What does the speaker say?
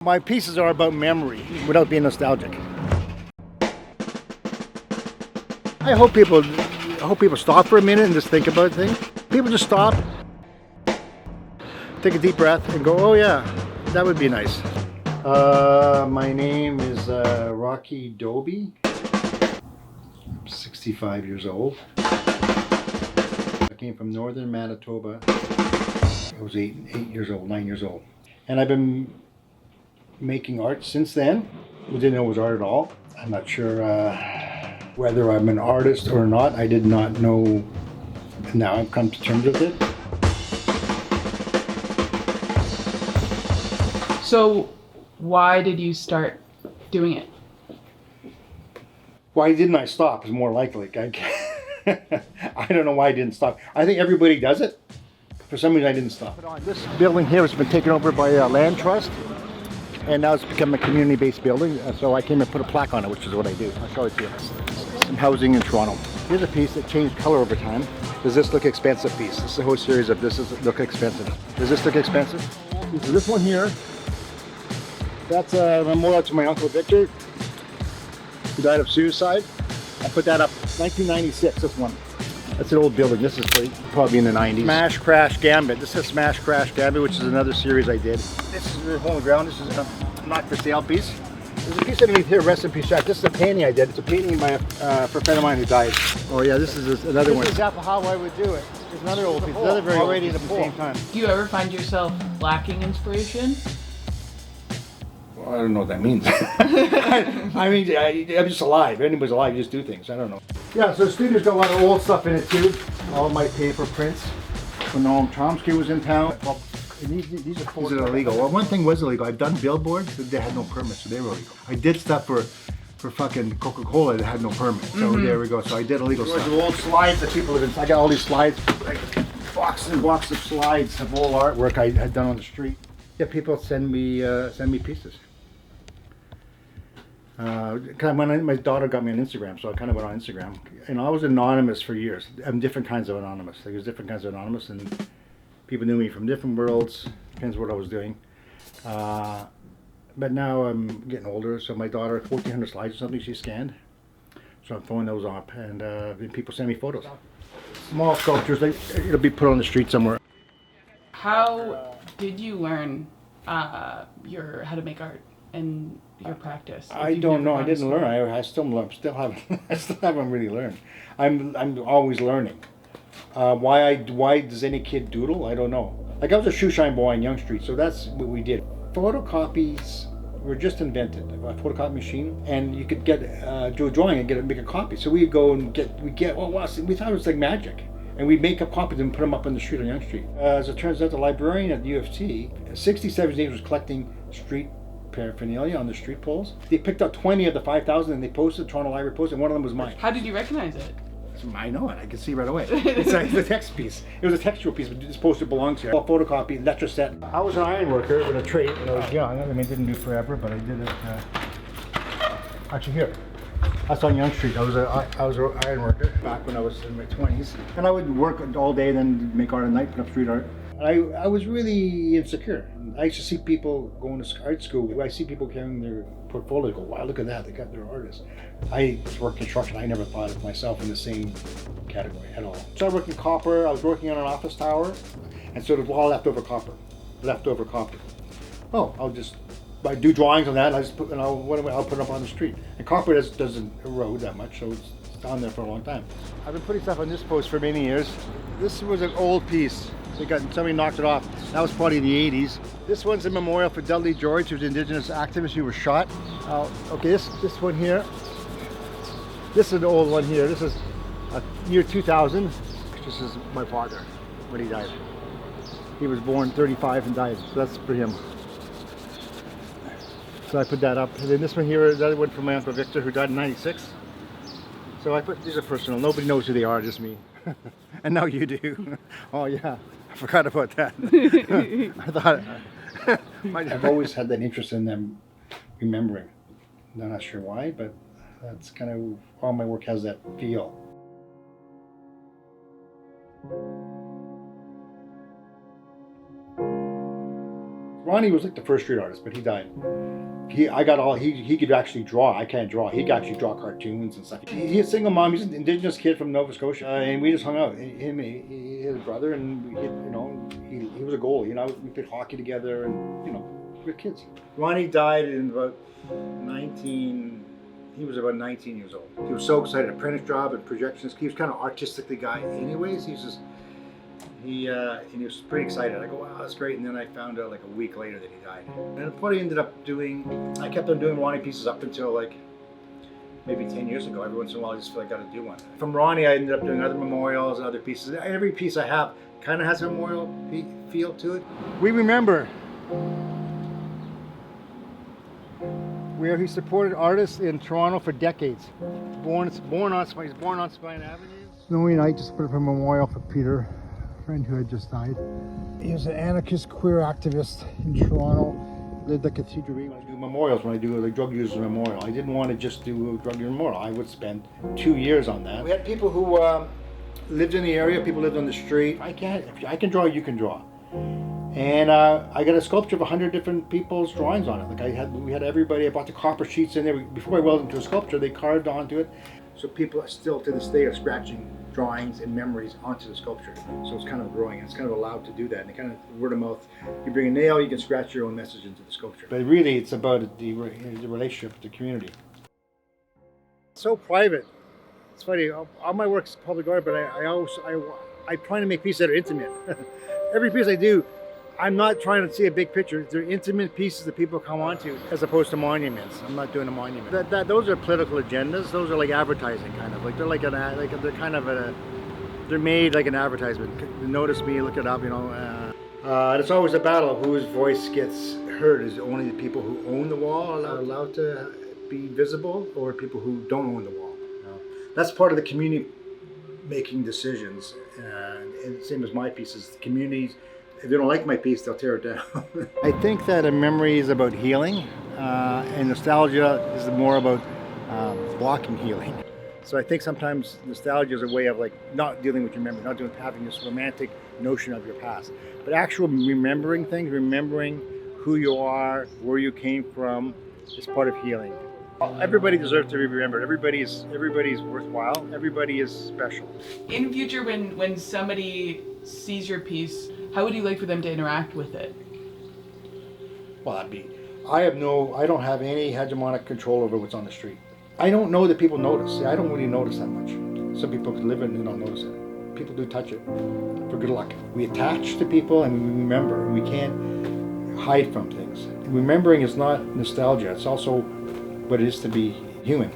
My pieces are about memory without being nostalgic. I hope people stop for a minute and just think about things. People just stop, take a deep breath and go, oh yeah, that would be nice. My name is Rocky Dobey. I'm 65 years old. I came from northern Manitoba. I was 9 years old. And I've been making art since then. I didn't know it was art at all. I'm not sure whether I'm an artist or not. I did not know. Now I've come to terms with it. So why did you start doing it? Why didn't I stop is more likely. I don't know why I didn't stop. I think everybody does it. For some reason I didn't stop. This building here has been taken over by a land trust. And now it's become a community-based building, so I came and put a plaque on it, which is what I do. I'll show it to you. Some housing in Toronto. Here's a piece that changed color over time. Does this look expensive piece? This is a whole series of this look expensive. Does this look expensive? So this one here, that's a memorial to my Uncle Victor, who died of suicide. I put that up 1996, this one. That's an old building. This is probably in the 90s. Smash, Crash, Gambit. This is Smash, Crash, Gambit, which is another series I did. This is the hole in the ground. This is a not for sale piece. There's a piece underneath here, Rest in Peace Jack. This is a painting I did. It's a painting by a friend of mine who died. Oh yeah, this is another one. This is exactly how I would do it. There's another old piece. Another very already old piece at the same time. Do you ever find yourself lacking inspiration? Well, I don't know what that means. I mean, I'm just alive. If anybody's alive, you just do things. I don't know. Yeah, so the studio's got a lot of old stuff in it too. All my paper prints. When Noam Chomsky was in town. Well, these are illegal. Well, one thing was illegal. I've done billboards that they had no permit, so they were illegal. I did stuff for fucking Coca-Cola that had no permit. So there we go. So I did illegal stuff. The old slides that people have been. I got all these slides, like boxes and boxes of slides of old artwork I had done on the street. Yeah, people send me pieces. My daughter got me on Instagram, so I kind of went on Instagram. And I was anonymous for years. I'm different kinds of anonymous. Like, there's different kinds of anonymous, and people knew me from different worlds. Depends what I was doing. But now I'm getting older, so my daughter, 1,400 slides or something she scanned. So I'm throwing those up, and people send me photos. Small sculptures, it'll be put on the street somewhere. How did you learn how to make art and your practice? I don't know. I didn't learn. I still haven't really learned. I'm always learning. Why does any kid doodle? I don't know. Like, I was a shoe shine boy on Yonge Street, so that's what we did. Photocopies were just invented. A photocopy machine, and you could do a drawing and make a copy. So we'd go and we thought it was like magic. And we'd make up copies and put them up on the street on Yonge Street. As it turns out, the librarian at U of T, 67 years, was collecting street paraphernalia on the street poles. They picked out 20 of the 5,000 and they posted, Toronto Library posted, and one of them was mine. How did you recognize it? I know it. I can see right away. It's a text piece. It was a textual piece, but this poster belongs here. A photocopy, letter set. I was an ironworker with a trade when I was young. I mean, it didn't do forever, but I did it. Actually, here. That's on Yonge Street. I was an ironworker back when I was in my 20s. And I would work all day, then make art at night, put up street art. I was really insecure. I used to see people going to art school. I see people carrying their portfolio. Go, wow, look at that! They're artists. I worked construction. I never thought of myself in the same category at all. So I worked in copper. I was working on an office tower, and so it was all leftover copper. Oh, I do drawings on that, and I'll put it up on the street. And copper doesn't erode that much, so it's down there for a long time. I've been putting stuff on this post for many years. This was an old piece. Somebody knocked it off. That was probably in the 80s. This one's a memorial for Dudley George, who was an Indigenous activist who was shot. Okay, this one here. This is an old one here. This is year 2000. This is my father when he died. He was born 35 and died, so that's for him. So I put that up. And then this one here, that went from my Uncle Victor, who died in 96. So these are personal. Nobody knows who they are, just me. And now you do. Oh yeah, I forgot about that. I thought I've always had that interest in them remembering. I'm not sure why, but that's kind of all my work has that feel. Ronnie was like the first street artist, but he died. He could actually draw. I can't draw. He could actually draw cartoons and stuff. He's a single mom. He's an indigenous kid from Nova Scotia, and we just hung out. His brother, and he was a goalie. We played hockey together, and we were kids. Ronnie died in about 19. He was about 19 years old. He was so excited. Apprentice job and projectionist. He was kind of artistically guy, anyways. And he was pretty excited. I go, wow, that's great. And then I found out like a week later that he died. And what I ended up doing, I kept on doing Ronnie pieces up until like maybe 10 years ago. Every once in a while, I just feel like I got to do one. From Ronnie, I ended up doing other memorials and other pieces. Every piece I have kind of has a memorial feel to it. We remember where he supported artists in Toronto for decades. He's born on Spine Avenue. Snowy night, just put up a memorial for Peter, a friend who had just died. He was an anarchist queer activist in Toronto. Lived at Cathedral. When I do memorials, when I do like drug users memorial, I didn't want to just do a drug user memorial. I would spend 2 years on that. We had people who lived in the area, people lived on the street. If I can draw, you can draw. And I got a sculpture of 100 different people's drawings on it. Like we had everybody. I bought the copper sheets in there. Before I welded into a sculpture, they carved onto it. So people still to this day are scratching drawings and memories onto the sculpture. So it's kind of growing. It's kind of allowed to do that. And it kind of word of mouth. You bring a nail, you can scratch your own message into the sculpture. But really, it's about the relationship with the community. It's so private. It's funny. All my work is public art, but I try to make pieces that are intimate. Every piece I do, I'm not trying to see a big picture. They're intimate pieces that people come onto, as opposed to monuments. I'm not doing a monument. Those are political agendas. Those are like advertising, kind of. Like they're they're made like an advertisement. Notice me, look it up, And it's always a battle of whose voice gets heard. Is it only the people who own the wall allowed to be visible, or people who don't own the wall? That's part of the community making decisions. And same as my pieces, the communities. If they don't like my piece, they'll tear it down. I think that a memory is about healing, and nostalgia is more about blocking healing. So I think sometimes nostalgia is a way of like not dealing with your memory, not having this romantic notion of your past, but actual remembering things, remembering who you are, where you came from, is part of healing. Everybody deserves to be remembered. Everybody's worthwhile. Everybody is special. In future, when somebody sees your piece, how would you like for them to interact with it? Well, I don't have any hegemonic control over what's on the street. I don't know that people notice. I don't really notice that much. Some people could live in it and don't notice it. People do touch it for good luck. We attach to people and we remember, and we can't hide from things. Remembering is not nostalgia. It's also what it is to be human.